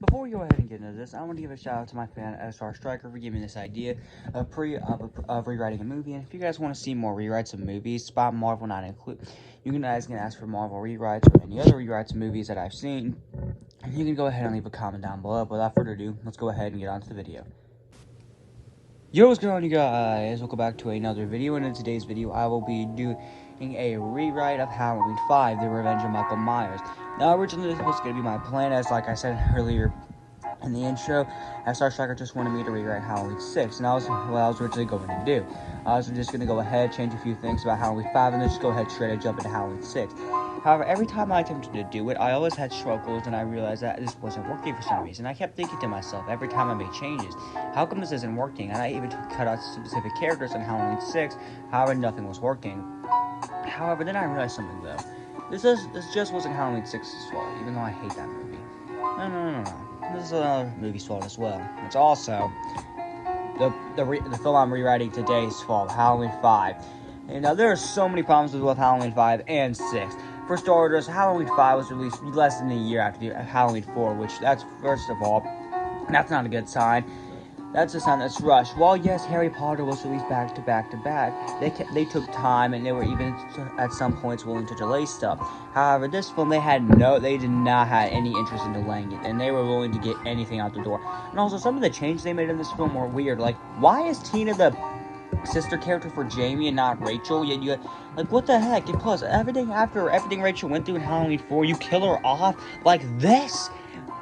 before we go ahead and get into this, I want to give a shout out to my fan SR Striker for giving me this idea of rewriting a movie. And if you guys want to see more rewrites of movies, spot Marvel not include, you guys can ask for Marvel rewrites or any other rewrites of movies that I've seen. And you can go ahead and leave a comment down below. But without further ado, let's go ahead and get on to the video. Yo, what's going on, you guys? Welcome back to another video, and in today's video, I will be doing a rewrite of Halloween 5, The Revenge of Michael Myers. Now, originally, this was going to be my plan, as like I said earlier in the intro, SR Striker just wanted me to rewrite Halloween 6, and that was what I was originally going to do. I was just going to go ahead, change a few things about Halloween 5, and then just go ahead straight and jump into Halloween 6. However, every time I attempted to do it, I always had struggles, and I realized that this wasn't working for some reason. I kept thinking to myself, every time I made changes, how come this isn't working? And I even cut out specific characters on Halloween 6, however, nothing was working. However, then I realized something, though. This just wasn't Halloween 6's fault, even though I hate that movie. No. This is another movie's fault as well. It's also the film I'm rewriting today's fault, Halloween 5. And now there are so many problems with both Halloween 5 and 6. For starters, Halloween 5 was released less than a year after Halloween 4, which that's, first of all, that's not a good sign. That's a sign that's rushed. While yes, Harry Potter was released back to back to back, they took time, and they were even at some points willing to delay stuff. However, this film they did not have any interest in delaying it, and they were willing to get anything out the door. And also, some of the changes they made in this film were weird. Like, why is Tina the sister character for Jamie and not Rachel? Yet you, like, what the heck? And plus, everything Rachel went through in Halloween 4, you kill her off like this?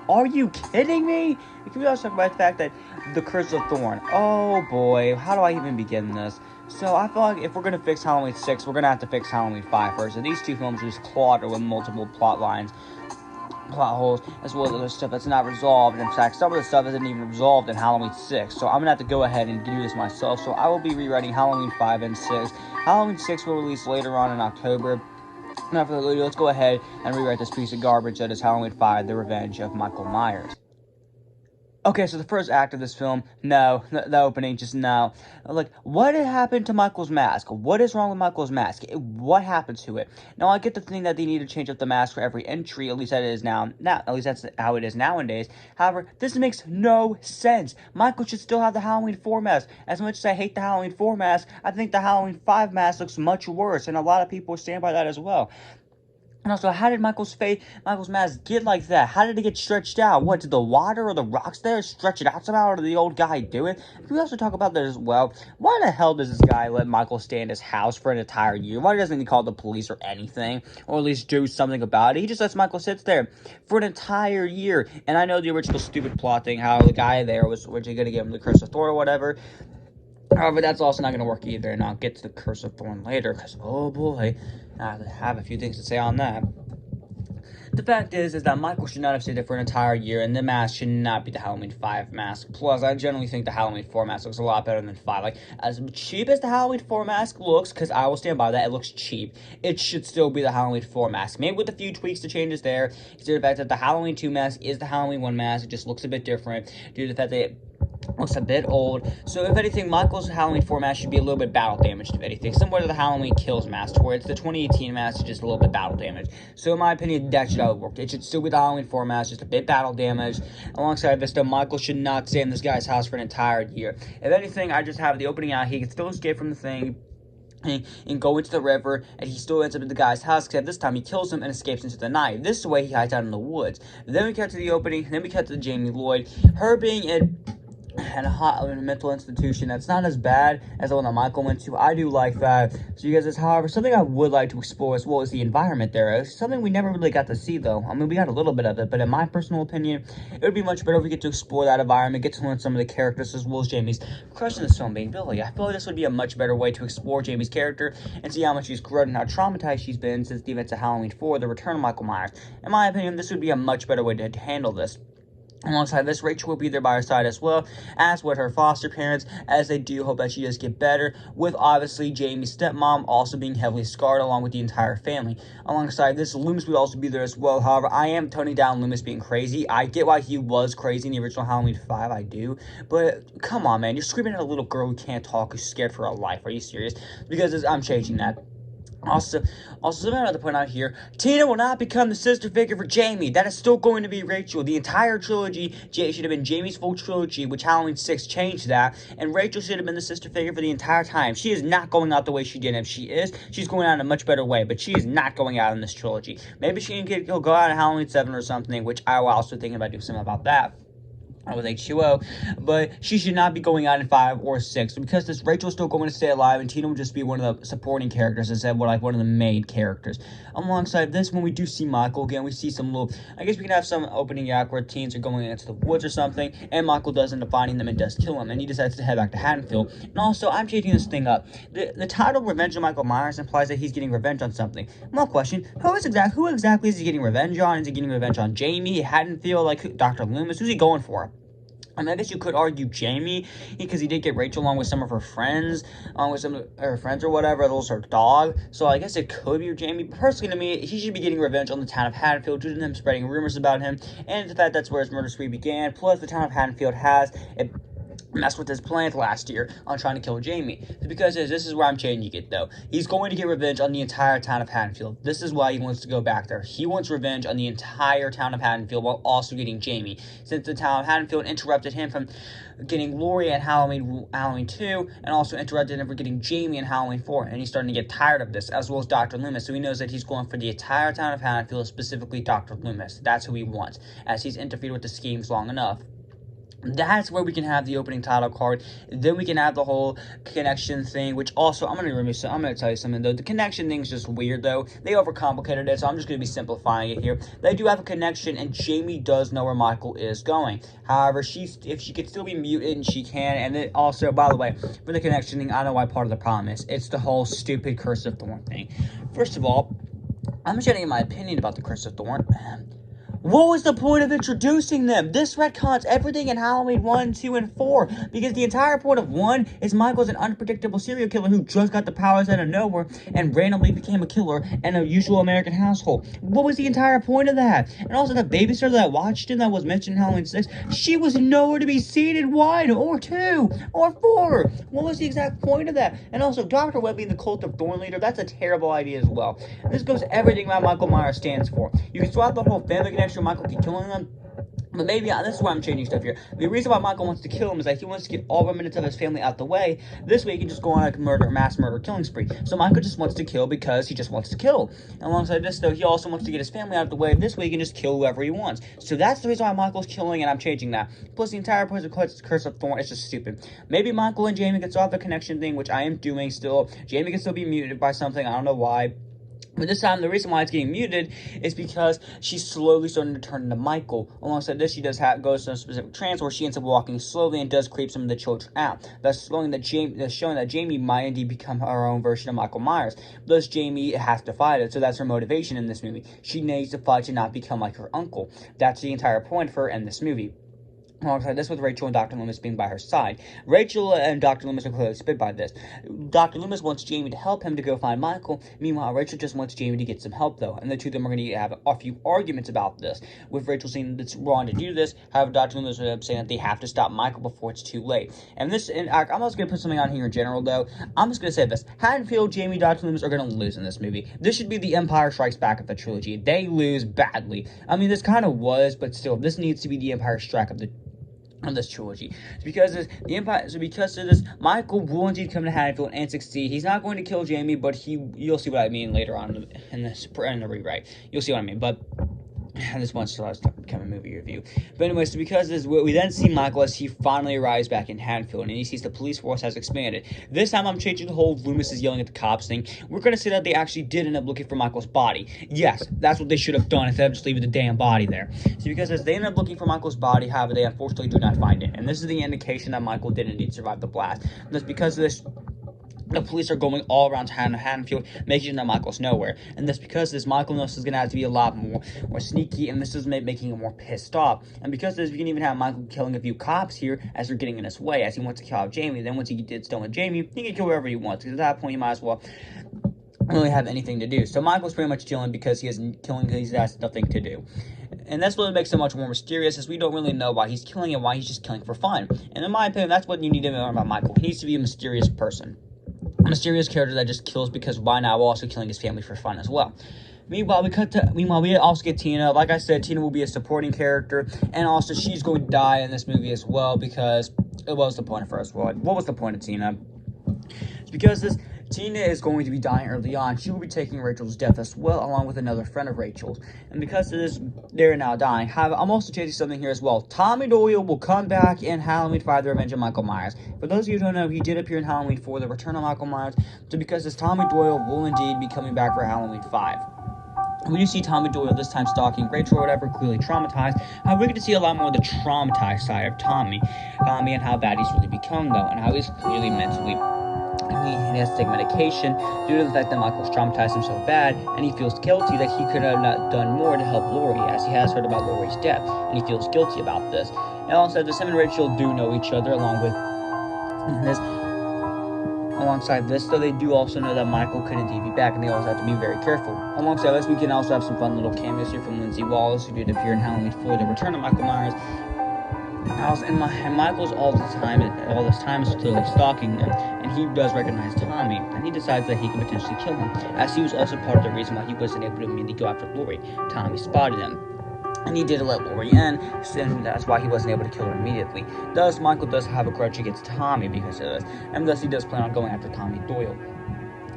Are you kidding me? If you also talk about the fact that the Curse of Thorn. Oh boy, how do I even begin this? So I feel like if we're gonna fix Halloween 6, we're gonna have to fix Halloween 5 first. And these two films are just cluttered with multiple plot lines, plot holes, as well as other stuff that's not resolved. In fact, some of the stuff isn't even resolved in Halloween 6. So I'm gonna have to go ahead and do this myself. So I will be rewriting Halloween 5 and 6. Halloween 6 will release later on in October. Now, for the video, let's go ahead and rewrite this piece of garbage that is Halloween 5, The Revenge of Michael Myers. Okay, so the first act of this film, no. The opening, just no. Like, what happened to Michael's mask? What is wrong with Michael's mask? What happened to it? Now, I get the thing that they need to change up the mask for every entry, at least that it is now. At least that's how it is nowadays. However, this makes no sense. Michael should still have the Halloween 4 mask. As much as I hate the Halloween 4 mask, I think the Halloween 5 mask looks much worse, and a lot of people stand by that as well. And also, how did Michael's mask get like that? How did it get stretched out? What, did the water or the rocks there stretch it out somehow, or did the old guy do it? We also talk about that as well. Why the hell does this guy let Michael stay in his house for an entire year? Why doesn't he call the police or anything? Or at least do something about it? He just lets Michael sit there for an entire year. And I know the original stupid plot thing, how the guy there was originally going to give him the Curse of Thorn or whatever. However, that's also not going to work either, and I'll get to the Curse of Thorn later, because, oh boy, I have a few things to say on that. The fact is that Michael should not have stayed there for an entire year, and the mask should not be the Halloween 5 mask. Plus, I generally think the Halloween 4 mask looks a lot better than 5. Like, as cheap as the Halloween 4 mask looks, because I will stand by that, it looks cheap, it should still be the Halloween 4 mask. Maybe with a few tweaks to changes there, consider the fact that the Halloween 2 mask is the Halloween 1 mask, it just looks a bit different, due to the fact that it looks a bit old. So if anything, Michael's Halloween 4 mask should be a little bit battle damaged, if anything. Similar to the Halloween Kills mask, where it's the 2018 mask, just a little bit battle damage. So in my opinion, that should have worked. It should still be the Halloween 4 mask, just a bit battle damaged. Alongside this, though, Michael should not stay in this guy's house for an entire year. If anything, I just have the opening out. He can still escape from the thing and go into the river, and he still ends up in the guy's house, except this time he kills him and escapes into the night. This way, he hides out in the woods. Then we cut to the opening, then we cut to Jamie Lloyd. Her being in a mental institution that's not as bad as the one that Michael went to. I do like that. So you guys, however, something I would like to explore as well is the environment there. It's something we never really got to see, though. I mean, we got a little bit of it, but in my personal opinion, it would be much better if we get to explore that environment, get to learn some of the characters, as well as Jamie's crush in this film being Billy. I feel like this would be a much better way to explore Jamie's character and see how much she's grown and how traumatized she's been since the events of Halloween 4, the return of Michael Myers. In my opinion, this would be a much better way to handle this. Alongside this, Rachel will be there by her side as well, as would her foster parents, as they do hope that she does get better, with obviously Jamie's stepmom also being heavily scarred along with the entire family. Alongside this, Loomis will also be there as well. However, I am toning down Loomis being crazy. I get why he was crazy in the original Halloween 5, I do, but come on, man, you're screaming at a little girl who can't talk, who's scared for her life. Are you serious? Because I'm changing that. Also, something I want to point out here, Tina will not become the sister figure for Jamie. That is still going to be Rachel. The entire trilogy should have been Jamie's full trilogy, which Halloween 6 changed that, and Rachel should have been the sister figure for the entire time. She is not going out the way she did. If she is, she's going out in a much better way, but she is not going out in this trilogy. Maybe she'll go out in Halloween 7 or something, which I was also thinking about doing something about that with H2O, but she should not be going out in 5 or 6, because this Rachel's still going to stay alive, and Tina will just be one of the supporting characters instead of one of the main characters. Alongside this, when we do see Michael again, we see some little, I guess we can have some opening act where teens are going into the woods or something, and Michael does end up finding them and does kill him, and he decides to head back to Haddonfield. And also, I'm changing this thing up. The title Revenge of Michael Myers implies that he's getting revenge on something. One question, who exactly is he getting revenge on? Is he getting revenge on Jamie, Haddonfield, like Dr. Loomis? Who's he going for? I mean, I guess you could argue Jamie, because he did get Rachel along with some of her friends, or whatever, also her dog. So I guess it could be Jamie. But personally, to me, he should be getting revenge on the town of Haddonfield due to them spreading rumors about him, and the fact that's where his murder spree began. Plus, the town of Haddonfield has messed with his plans last year on trying to kill Jamie. Because this is where I'm changing it, though. He's going to get revenge on the entire town of Haddonfield. This is why he wants to go back there. He wants revenge on the entire town of Haddonfield while also getting Jamie. Since the town of Haddonfield interrupted him from getting Laurie at Halloween 2, and also interrupted him from getting Jamie in Halloween 4. And he's starting to get tired of this, as well as Dr. Loomis. So he knows that he's going for the entire town of Haddonfield, specifically Dr. Loomis. That's who he wants, as he's interfered with the schemes long enough. That's where we can have the opening title card. Then we can have the whole connection thing, which also, I'm going to tell you something, though. The connection thing is just weird, though. They overcomplicated it, so I'm just going to be simplifying it here. They do have a connection, and Jamie does know where Michael is going. However, if she could still be muted, she can. And then also, by the way, for the connection thing, I know why part of the problem is. It's the whole stupid Curse of Thorn thing. First of all, I'm just going to give my opinion about the Curse of Thorn. What was the point of introducing them? This retcons everything in Halloween 1, 2, and 4. Because the entire point of 1 is Michael's an unpredictable serial killer who just got the powers out of nowhere and randomly became a killer in a usual American household. What was the entire point of that? And also, the babysitter that watched him that was mentioned in Halloween 6, she was nowhere to be seen in 1, or 2, or 4. What was the exact point of that? And also, Dr. Webb being the Cult of Thorn leader, that's a terrible idea as well. And this goes everything that Michael Myers stands for. You can swap the whole family connection Michael keep killing them, but maybe this is why I'm changing stuff here. The reason why Michael wants to kill him is that he wants to get all remnants of his family out the way. This way he can just go on a mass murder killing spree. So Michael just wants to kill because he just wants to kill. And alongside this, though, he also wants to get his family out of the way. This way he can just kill whoever he wants. So that's the reason why Michael's killing, and I'm changing that. Plus, the entire point of Curse of Thorn is just stupid. Maybe Michael and Jamie can solve the connection thing, which I am doing still. Jamie can still be muted by something. I don't know why. But this time, the reason why it's getting muted is because she's slowly starting to turn into Michael. Alongside this, she goes to a specific trance where she ends up walking slowly and does creep some of the children out. Thus, showing that Jamie might indeed become her own version of Michael Myers. Thus, Jamie has to fight it, so that's her motivation in this movie. She needs to fight to not become like her uncle. That's the entire point for her in this movie. Alongside this, with Rachel and Dr. Loomis being by her side. Rachel and Dr. Loomis are clearly split by this. Dr. Loomis wants Jamie to help him to go find Michael. Meanwhile, Rachel just wants Jamie to get some help, though. And the two of them are going to have a few arguments about this. With Rachel saying that it's wrong to do this. However, Dr. Loomis is saying that they have to stop Michael before it's too late. And I'm also going to put something on here in general, though. I'm just going to say this. Haddonfield, Jamie, Dr. Loomis are going to lose in this movie. This should be the Empire Strikes Back of the trilogy. They lose badly. I mean, this kind of was, but still, this needs to be the Empire Strike of this trilogy. Because of this, Michael will indeed come to Haddonfield and succeed. He's not going to kill Jamie, but you'll see what I mean later on in the rewrite. You'll see what I mean, but this one still has to become a movie review. But anyways, so because this, we then see Michael as he finally arrives back in Haddonfield, and he sees the police force has expanded. This time I'm changing the whole Loomis is yelling at the cops thing. We're going to see that they actually did end up looking for Michael's body. Yes, that's what they should have done instead of just leaving the damn body there. So because as they end up looking for Michael's body, however, they unfortunately do not find it. And this is the indication that Michael did indeed survive the blast. And that's because of this. The police are going all around Haddonfield, making sure that Michael's nowhere. And that's because this Michael knows is going to have to be a lot more sneaky, and this is making him more pissed off. And because of this, we can even have Michael killing a few cops here as they're getting in his way, as he wants to kill out Jamie. Then once he gets done with Jamie, he can kill whoever he wants, because at that point, he might as well really have anything to do. So Michael's pretty much killing because he has nothing to do. And that's what makes it much more mysterious, as we don't really know why he's killing and why he's just killing for fun. And in my opinion, that's what you need to know about Michael. He needs to be a mysterious person. mysterious character that just kills because why not, while also killing his family for fun as well. Meanwhile, we also get Tina. Like I said, Tina will be a supporting character, and also she's going to die in this movie as well, because what was the point of her as well? What was the point of Tina? It's because Tina is going to be dying early on. She will be taking Rachel's death as well, along with another friend of Rachel's. And because of this, they're now dying. However, I'm also changing something here as well. Tommy Doyle will come back in Halloween 5: The Revenge of Michael Myers. For those of you who don't know, he did appear in Halloween 4: The Return of Michael Myers. So because this, Tommy Doyle will indeed be coming back for Halloween 5. We do see Tommy Doyle this time stalking Rachel or whatever, clearly traumatized. However, we get to see a lot more of the traumatized side of Tommy, and how bad he's really become, though, and how he's clearly mentally. He has to take medication due to the fact that Michael's traumatized him so bad, and he feels guilty that he could have not done more to help Lori, as he has heard about Lori's death, and he feels guilty about this. And also, the Sam and Rachel do know each other, alongside this, though they do also know that Michael could indeed be back, and they also have to be very careful. Alongside this, we can also have some fun little cameos here from Lindsay Wallace, who did appear in Halloween 4: The Return of Michael Myers. And Michael's all this time is clearly stalking them, and he does recognize Tommy, and he decides that he can potentially kill him, as he was also part of the reason why he wasn't able to immediately go after Lori. Tommy spotted him, and he did let Lori in, and that's why he wasn't able to kill her immediately. Thus, Michael does have a grudge against Tommy because of this, and thus he does plan on going after Tommy Doyle.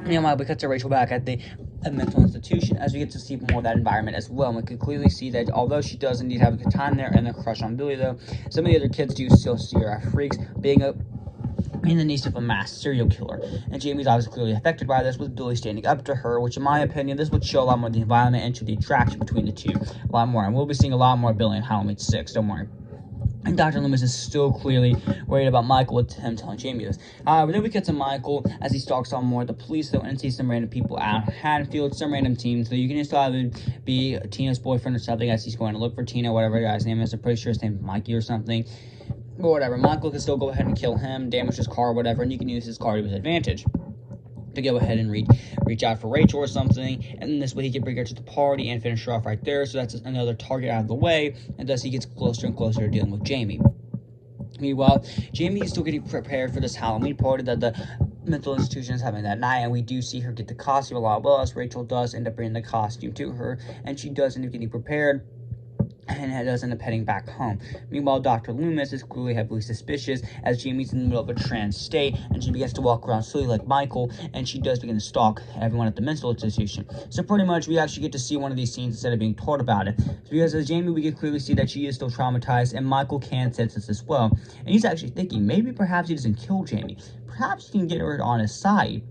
Meanwhile, we cut to Rachel back at the mental institution, as we get to see more of that environment as well. And we can clearly see that although she does indeed have a good time there and a crush on Billy, though, some of the other kids do still see her as freaks, being in the niece of a mass serial killer. And Jamie's obviously clearly affected by this, with Billy standing up to her, which in my opinion, this would show a lot more of the environment and show the attraction between the two a lot more. And we'll be seeing a lot more Billy in Halloween 6, don't worry. And Dr. Loomis is still clearly worried about Michael, with him telling Jamie this. Then we get to Michael as he stalks on more of the police, though, and sees some random people out in Haddonfield, some random teens. So you can just either be Tina's boyfriend or something, as he's going to look for Tina, whatever the guy's name is. I'm pretty sure his name is Mikey or something. Or whatever. Michael can still go ahead and kill him, damage his car, whatever, and you can use his car to his advantage to go ahead and reach out for Rachel or something, and this way he can bring her to the party and finish her off right there. So that's another target out of the way, and thus he gets closer and closer to dealing with Jamie. Meanwhile, Jamie is still getting prepared for this Halloween party that the mental institution is having that night, and we do see her get the costume a lot well, as Rachel does end up bringing the costume to her, and she does end up getting prepared, and does end up heading back home. Meanwhile, Dr. Loomis is clearly heavily suspicious, as Jamie's in the middle of a trance state, and she begins to walk around slowly like Michael, and she does begin to stalk everyone at the mental institution. So pretty much, we actually get to see one of these scenes instead of being told about it. Because as Jamie, we can clearly see that she is still traumatized, and Michael can sense this as well. And he's actually thinking, maybe perhaps he doesn't kill Jamie. Perhaps he can get her on his side.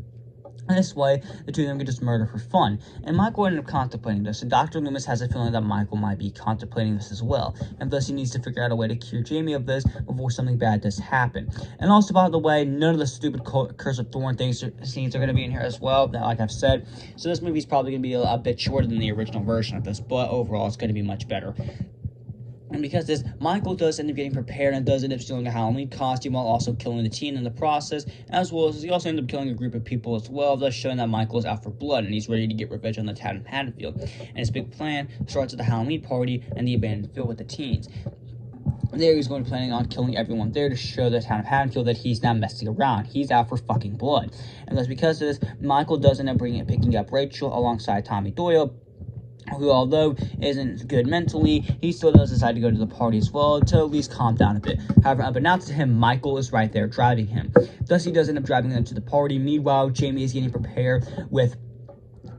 And this way, the two of them can just murder for fun. And Michael ended up contemplating this, and Dr. Loomis has a feeling that Michael might be contemplating this as well. And thus he needs to figure out a way to cure Jamie of this before something bad does happen. And also, by the way, none of the stupid Curse of Thorn scenes are going to be in here as well, like I've said. So this movie is probably going to be a bit shorter than the original version of this, but overall it's going to be much better. And because this, Michael does end up getting prepared and does end up stealing a Halloween costume while also killing the teen in the process, as well as he also ends up killing a group of people as well, thus showing that Michael is out for blood and he's ready to get revenge on the town of Haddonfield. And his big plan starts at the Halloween party and the abandoned field with the teens. There he's going to planning on killing everyone there to show the town of Haddonfield that he's not messing around. He's out for fucking blood. And thus because of this, Michael does end up picking up Rachel alongside Tommy Doyle, who, although isn't good mentally, he still does decide to go to the party as well to at least calm down a bit. However, unbeknownst to him, Michael is right there driving him. Thus, he does end up driving them to the party. Meanwhile, Jamie is getting prepared with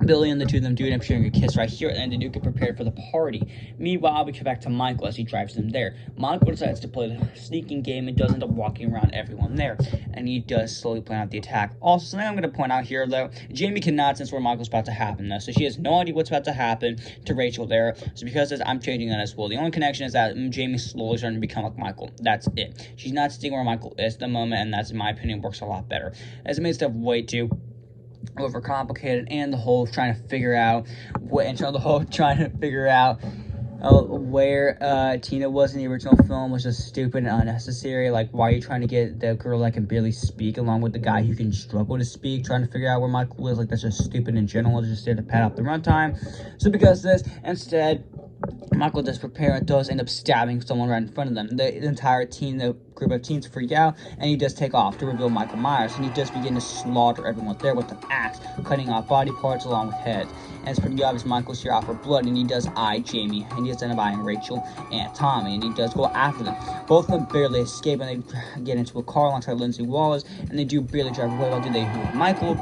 Billy, and the two of them do end up sharing a kiss right here, and they do get prepared for the party. Meanwhile, we come back to Michael as he drives them there. Michael decides to play the sneaking game and does end up walking around everyone there, and he does slowly plan out the attack. Also, something I'm going to point out here, though, Jamie cannot sense where Michael's about to happen, though, so she has no idea what's about to happen to Rachel there. So because of this, I'm changing that as well. The only connection is that Jamie's slowly starting to become like Michael. That's it. She's not seeing where Michael is at the moment, and that's, in my opinion, works a lot better, as it makes stuff way too overcomplicated, and the whole trying to figure out where Tina was in the original film was just stupid and unnecessary. Like, why are you trying to get the girl that can barely speak along with the guy who can struggle to speak, trying to figure out where Michael is? Like, that's just stupid in general. It's just there to pad up the runtime. So because of this, instead, Michael does prepare and does end up stabbing someone right in front of them. The entire team, the group of teens freak out, and he does take off to reveal Michael Myers, and he does begin to slaughter everyone there with an axe, cutting off body parts along with heads. And it's pretty obvious Michael's here out for blood, and he does eye Jamie, and he does end up eyeing Rachel and Tommy, and he does go after them. Both of them barely escape, and they get into a car alongside Lindsay Wallace, and they do barely drive away. While do they with Michael?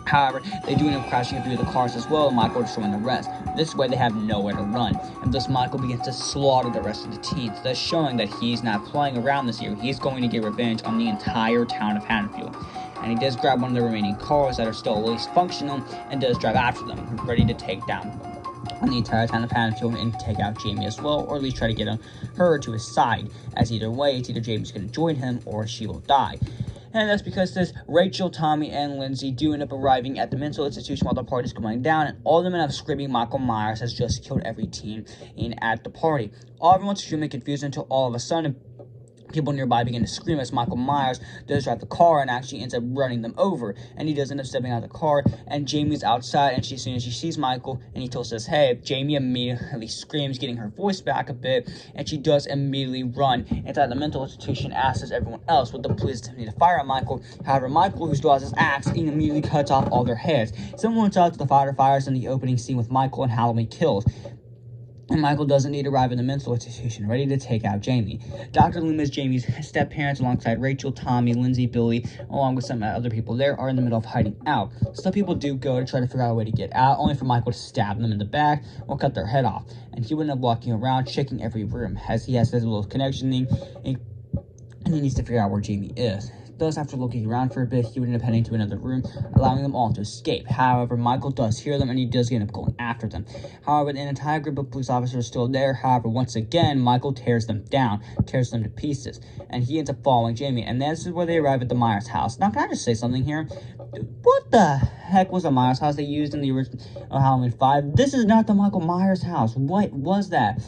However, they do end up crashing through the cars as well, and Michael destroying the rest. This way, they have nowhere to run, and thus Michael begins to slaughter the rest of the teens, thus showing that he's not playing around this year. He's going to get revenge on the entire town of Haddonfield. And he does grab one of the remaining cars that are still at least functional, and does drive after them, ready to take down on the entire town of Haddonfield and take out Jamie as well, or at least try to get her to his side, as either way, it's either Jamie's going to join him or she will die. And that's because this Rachel, Tommy, and Lindsay do end up arriving at the mental institution while the party is going down, and all of them end up screaming Michael Myers has just killed every teen at the party. Everyone's extremely confused until all of a sudden people nearby begin to scream as Michael Myers does drive the car and actually ends up running them over. And he does end up stepping out of the car, and Jamie's outside, and as soon as she sees Michael and he tells us, hey, Jamie immediately screams, getting her voice back a bit, and she does immediately run inside the mental institution, as everyone else, with the police attempting to fire at Michael. However, Michael, who still has his axe, immediately cuts off all their heads. Someone shouts to the firefighters in the opening scene with Michael and Halloween Kills. And Michael doesn't need to arrive in the mental institution, ready to take out Jamie. Dr. Loomis, Jamie's step-parents, alongside Rachel, Tommy, Lindsay, Billy, along with some other people there, are in the middle of hiding out. Some people do go to try to figure out a way to get out, only for Michael to stab them in the back or cut their head off. And he would end up walking around, checking every room, as he has this little connection thing, and he needs to figure out where Jamie is. Thus, after looking around for a bit, he would end up heading to another room, allowing them all to escape. However, Michael does hear them, and he does end up going after them. However, an entire group of police officers are still there. However, once again, Michael tears them down, tears them to pieces, and he ends up following Jamie. And this is where they arrive at the Myers house. Now, can I just say something here? What the heck was the Myers house they used in the original Halloween 5? This is not the Michael Myers house. What was that?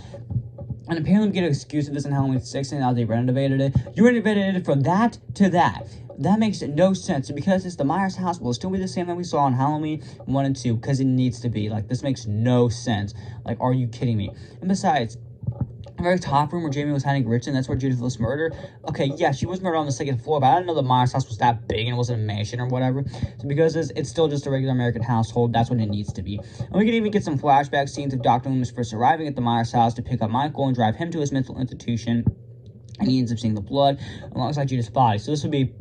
And apparently we get an excuse of this in Halloween 6, and now they renovated it. You renovated it from that to that. That makes no sense. Because it's the Myers house, will it still be the same that we saw on Halloween 1 and 2? Because it needs to be. Like, this makes no sense. Like, are you kidding me? And besides, the very top room where Jamie was hiding Richard, and that's where Judith was murdered. Okay, yeah, she was murdered on the second floor, but I didn't know the Myers house was that big and it wasn't a mansion or whatever. So because it's still just a regular American household, that's what it needs to be. And we can even get some flashback scenes of Dr. Loomis first arriving at the Myers house to pick up Michael and drive him to his mental institution. And he ends up seeing the blood alongside Judith's body. So this would be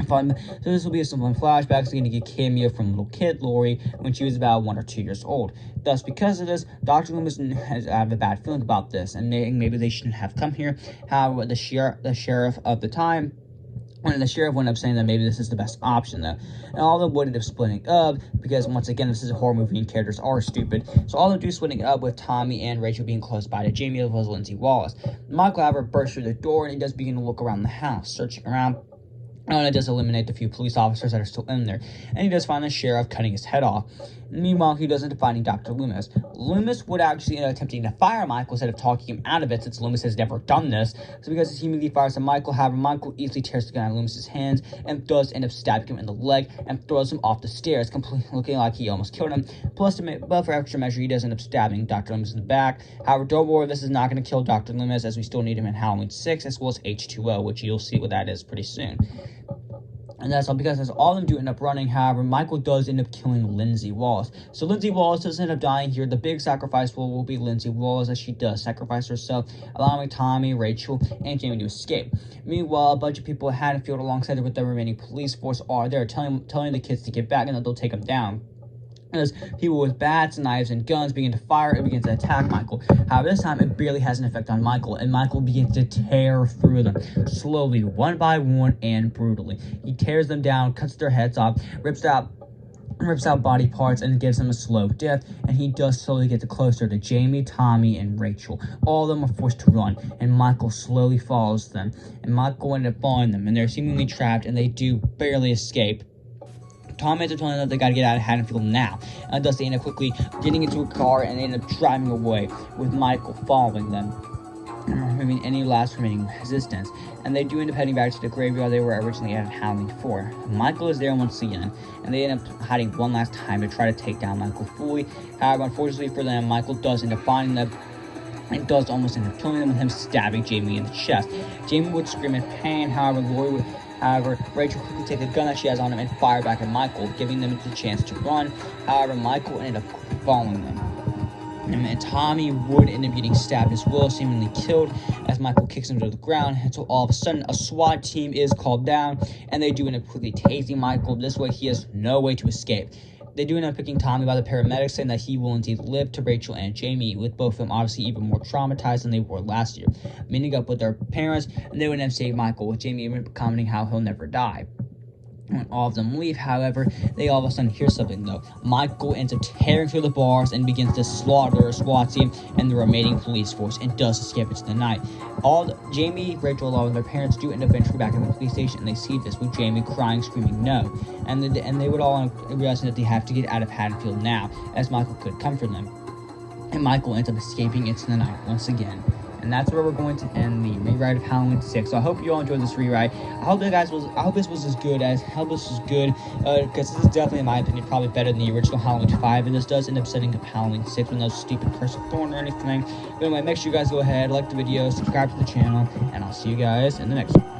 fun. So this will be some fun flashbacks. We're going to get cameo from little kid Lori when she was about 1 or 2 years old. Thus, because of this, Dr. Loomis has a bad feeling about this, and maybe they shouldn't have come here. However, the sheriff of the time, when the sheriff went up saying that maybe this is the best option, though. And all of them would end up splitting up, because once again, this is a horror movie and characters are stupid. So all of them do splitting up, with Tommy and Rachel being close by to Jamie, as well as Lindsay Wallace. Michael, however, bursts through the door, and he does begin to look around the house, searching around. And it does eliminate the few police officers that are still in there. And he does find the sheriff cutting his head off. Meanwhile, he does end up finding Dr. Loomis. Loomis would actually end up attempting to fire Michael instead of talking him out of it, since Loomis has never done this. So because he immediately fires at Michael, however, Michael easily tears the gun out of Loomis's hands and does end up stabbing him in the leg and throws him off the stairs, completely looking like he almost killed him. Plus, but for extra measure, he does end up stabbing Dr. Loomis in the back. However, don't worry, this is not going to kill Dr. Loomis, as we still need him in Halloween 6, as well as H2O, which you'll see what that is pretty soon. And that's all because as all of them do end up running. However, Michael does end up killing Lindsay Wallace. So Lindsay Wallace does end up dying here. The big sacrifice will be Lindsay Wallace, as she does sacrifice herself, allowing Tommy, Rachel, and Jamie to escape. Meanwhile, a bunch of people at Haddonfield alongside with the remaining police force are there, telling the kids to get back and that they'll take them down. As people with bats, knives, and guns begin to fire and begin to attack Michael. However, this time it barely has an effect on Michael, and Michael begins to tear through them, slowly, one by one, and brutally. He tears them down, cuts their heads off, rips out body parts, and gives them a slow death. And he does slowly get closer to Jamie, Tommy, and Rachel. All of them are forced to run, and Michael slowly follows them. And Michael ends up following them, and they're seemingly trapped, and they do barely escape. Tom ends up telling them they gotta get out of Haddonfield now. And thus they end up quickly getting into a car and they end up driving away, with Michael following them, removing any last remaining resistance. And they do end up heading back to the graveyard they were originally at Halloween 4. Michael is there once again, and they end up hiding one last time to try to take down Michael fully. However, unfortunately for them, Michael does end up finding them It does almost end up killing them with him stabbing Jamie in the chest. Jamie would scream in pain, however, Rachel quickly take the gun that she has on him and fire back at Michael, giving them the chance to run. However, Michael ended up following them. And Tommy would end up getting stabbed as well, seemingly killed, as Michael kicks him to the ground. And so all of a sudden, a SWAT team is called down, and they do end up quickly tasing Michael. This way, he has no way to escape. They do end up picking Tommy by the paramedics, saying that he will indeed live to Rachel and Jamie, with both of them obviously even more traumatized than they were last year. Meeting up with their parents, and they would end up saving Michael, with Jamie even commenting how he'll never die. When all of them leave, however, they all of a sudden hear something though. Michael ends up tearing through the bars and begins to slaughter a SWAT team and the remaining police force, and does escape into the night. Jamie, Rachel, along with their parents, do end up eventually back at the police station, and they see this with Jamie crying, screaming no, and they would all realizing that they have to get out of Haddonfield now, as Michael could comfort them. And Michael ends up escaping into the night once again. And that's where we're going to end the rewrite of Halloween 6. So I hope you all enjoyed this rewrite. I hope this was as good because this is definitely, in my opinion, probably better than the original Halloween 5, and this does end up setting up Halloween 6 with no stupid Curse of Thorn or anything. But anyway, make sure you guys go ahead, like the video, subscribe to the channel, and I'll see you guys in the next one.